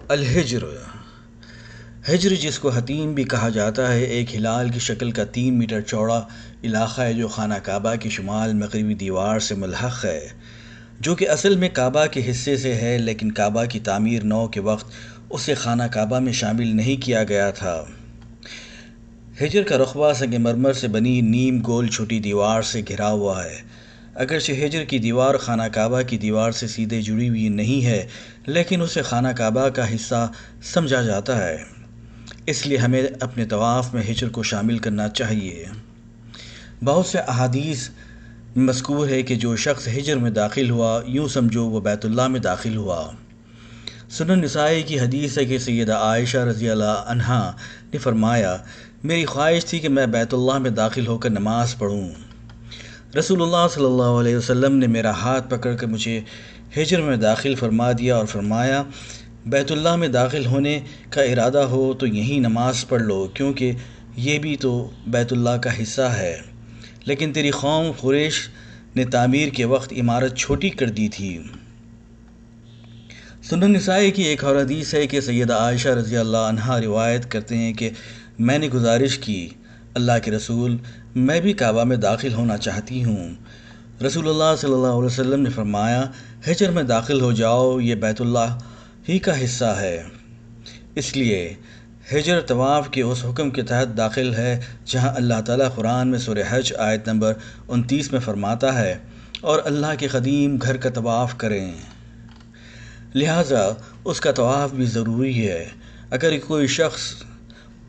الحجر ہجر، جس کو حتیم بھی کہا جاتا ہے، ایک ہلال کی شکل کا 3 میٹر چوڑا علاقہ ہے جو خانہ کعبہ کی شمال مغربی دیوار سے ملحق ہے، جو کہ اصل میں کعبہ کے حصے سے ہے، لیکن کعبہ کی تعمیر نو کے وقت اسے خانہ کعبہ میں شامل نہیں کیا گیا تھا۔ ہجر کا رقبہ سنگ مرمر سے بنی نیم گول چھوٹی دیوار سے گھرا ہوا ہے۔ اگرچہ ہجر کی دیوار خانہ کعبہ کی دیوار سے سیدھے جڑی ہوئی نہیں ہے، لیکن اسے خانہ کعبہ کا حصہ سمجھا جاتا ہے، اس لیے ہمیں اپنے طواف میں ہجر کو شامل کرنا چاہیے۔ بہت سے احادیث میں مذکور ہے کہ جو شخص ہجر میں داخل ہوا، یوں سمجھو وہ بیت اللہ میں داخل ہوا۔ سنن نسائی کی حدیث ہے کہ سیدہ عائشہ رضی اللہ عنہا نے فرمایا، میری خواہش تھی کہ میں بیت اللہ میں داخل ہو کر نماز پڑھوں۔ رسول اللہ صلی اللہ علیہ وسلم نے میرا ہاتھ پکڑ کر مجھے ہجر میں داخل فرما دیا اور فرمایا، بیت اللہ میں داخل ہونے کا ارادہ ہو تو یہیں نماز پڑھ لو، کیونکہ یہ بھی تو بیت اللہ کا حصہ ہے، لیکن تیری قوم قریش نے تعمیر کے وقت عمارت چھوٹی کر دی تھی۔ سنن نسائی کی ایک اور حدیث ہے کہ سیدہ عائشہ رضی اللہ عنہا روایت کرتے ہیں کہ میں نے گزارش کی، اللہ کے رسول، میں بھی کعبہ میں داخل ہونا چاہتی ہوں۔ رسول اللہ صلی اللہ علیہ وسلم نے فرمایا، ہجر میں داخل ہو جاؤ، یہ بیت اللہ ہی کا حصہ ہے۔ اس لیے ہجر طواف کے اس حکم کے تحت داخل ہے جہاں اللہ تعالیٰ قرآن میں سورہ حج آیت نمبر 29 میں فرماتا ہے، اور اللہ کے قدیم گھر کا طواف کریں۔ لہٰذا اس کا طواف بھی ضروری ہے۔ اگر کوئی شخص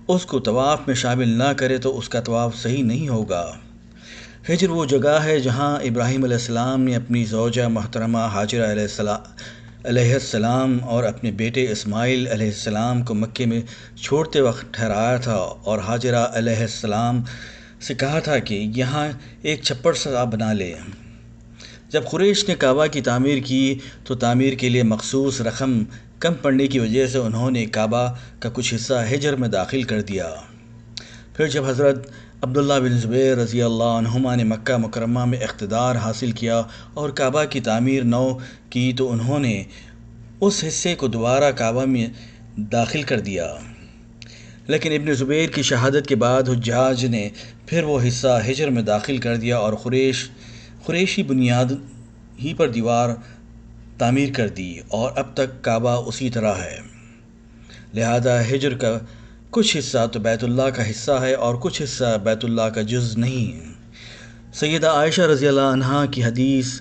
اس کو طواف میں شامل نہ کرے تو اس کا طواف صحیح نہیں ہوگا۔ ہجر وہ جگہ ہے جہاں ابراہیم علیہ السلام نے اپنی زوجہ محترمہ ہاجرہ علیہ السلام اور اپنے بیٹے اسماعیل علیہ السلام کو مکے میں چھوڑتے وقت ٹھہرایا تھا، اور ہاجرہ علیہ السلام سے کہا تھا کہ یہاں ایک چھپڑ سا بنا لے۔ جب قریش نے کعبہ کی تعمیر کی تو تعمیر کے لیے مخصوص رقم کم پڑنے کی وجہ سے انہوں نے کعبہ کا کچھ حصہ ہجر میں داخل کر دیا۔ پھر جب حضرت عبداللہ بن زبیر رضی اللہ عنہما نے مکہ مکرمہ میں اقتدار حاصل کیا اور کعبہ کی تعمیر نو کی تو انہوں نے اس حصے کو دوبارہ کعبہ میں داخل کر دیا، لیکن ابن زبیر کی شہادت کے بعد حجاج نے پھر وہ حصہ ہجر میں داخل کر دیا اور قریشی بنیاد ہی پر دیوار تعمیر کر دی، اور اب تک کعبہ اسی طرح ہے۔ لہذا ہجر کا کچھ حصہ تو بیت اللہ کا حصہ ہے اور کچھ حصہ بیت اللہ کا جز نہیں۔ سیدہ عائشہ رضی اللہ عنہا کی حدیث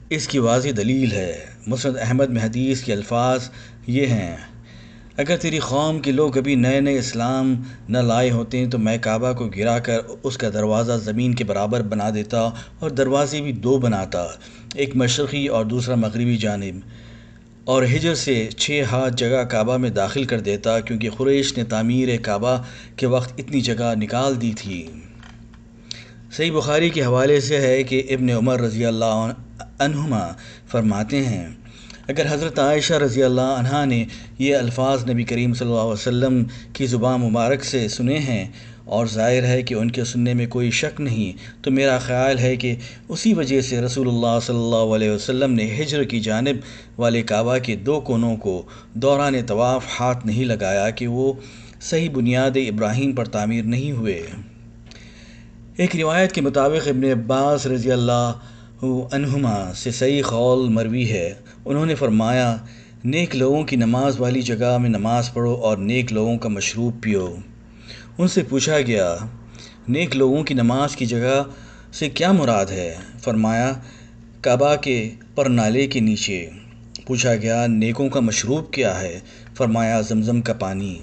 اس کی واضح دلیل ہے۔ مسند احمد میں حدیث کے الفاظ یہ ہیں، اگر تیری قوم کے لوگ کبھی نئے اسلام نہ لائے ہوتے تو میں کعبہ کو گرا کر اس کا دروازہ زمین کے برابر بنا دیتا اور دروازے بھی 2 بناتا، ایک مشرقی اور دوسرا مغربی جانب، اور ہجر سے 6 ہاتھ جگہ کعبہ میں داخل کر دیتا، کیونکہ قریش نے تعمیر کعبہ کے وقت اتنی جگہ نکال دی تھی۔ صحیح بخاری کے حوالے سے ہے کہ ابن عمر رضی اللہ عنہما فرماتے ہیں، اگر حضرت عائشہ رضی اللہ عنہا نے یہ الفاظ نبی کریم صلی اللہ علیہ وسلم کی زبان مبارک سے سنے ہیں، اور ظاہر ہے کہ ان کے سننے میں کوئی شک نہیں، تو میرا خیال ہے کہ اسی وجہ سے رسول اللہ صلی اللہ علیہ وسلم نے ہجر کی جانب والے کعبہ کے 2 کونوں کو دوران طواف ہاتھ نہیں لگایا کہ وہ صحیح بنیاد ابراہیم پر تعمیر نہیں ہوئے۔ ایک روایت کے مطابق ابن عباس رضی اللہ عنہما سے صحیح قول مروی ہے، انہوں نے فرمایا، نیک لوگوں کی نماز والی جگہ میں نماز پڑھو اور نیک لوگوں کا مشروب پیو۔ ان سے پوچھا گیا، نیک لوگوں کی نماز کی جگہ سے کیا مراد ہے؟ فرمایا، کعبہ کے پر نالے کے نیچے۔ پوچھا گیا، نیکوں کا مشروب کیا ہے؟ فرمایا، زمزم کا پانی۔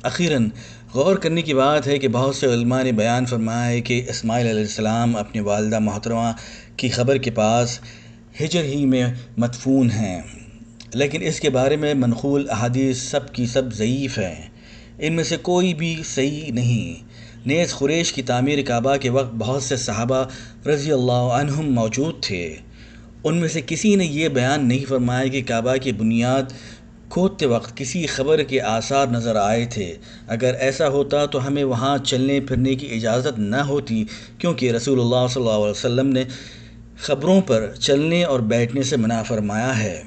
اخیراً غور کرنے کی بات ہے کہ بہت سے علماء نے بیان فرمایا ہے کہ اسماعیل علیہ السلام اپنی والدہ محترمہ کی قبر کے پاس ہجر ہی میں مدفون ہیں، لیکن اس کے بارے میں منقول احادیث سب کی سب ضعیف ہیں، ان میں سے کوئی بھی صحیح نہیں۔ نیز قریش کی تعمیر کعبہ کے وقت بہت سے صحابہ رضی اللہ عنہم موجود تھے، ان میں سے کسی نے یہ بیان نہیں فرمایا کہ کعبہ کی بنیاد کھودتے وقت کسی خبر کے آثار نظر آئے تھے۔ اگر ایسا ہوتا تو ہمیں وہاں چلنے پھرنے کی اجازت نہ ہوتی، کیونکہ رسول اللہ صلی اللہ علیہ وسلم نے قبروں پر چلنے اور بیٹھنے سے منع فرمایا ہے۔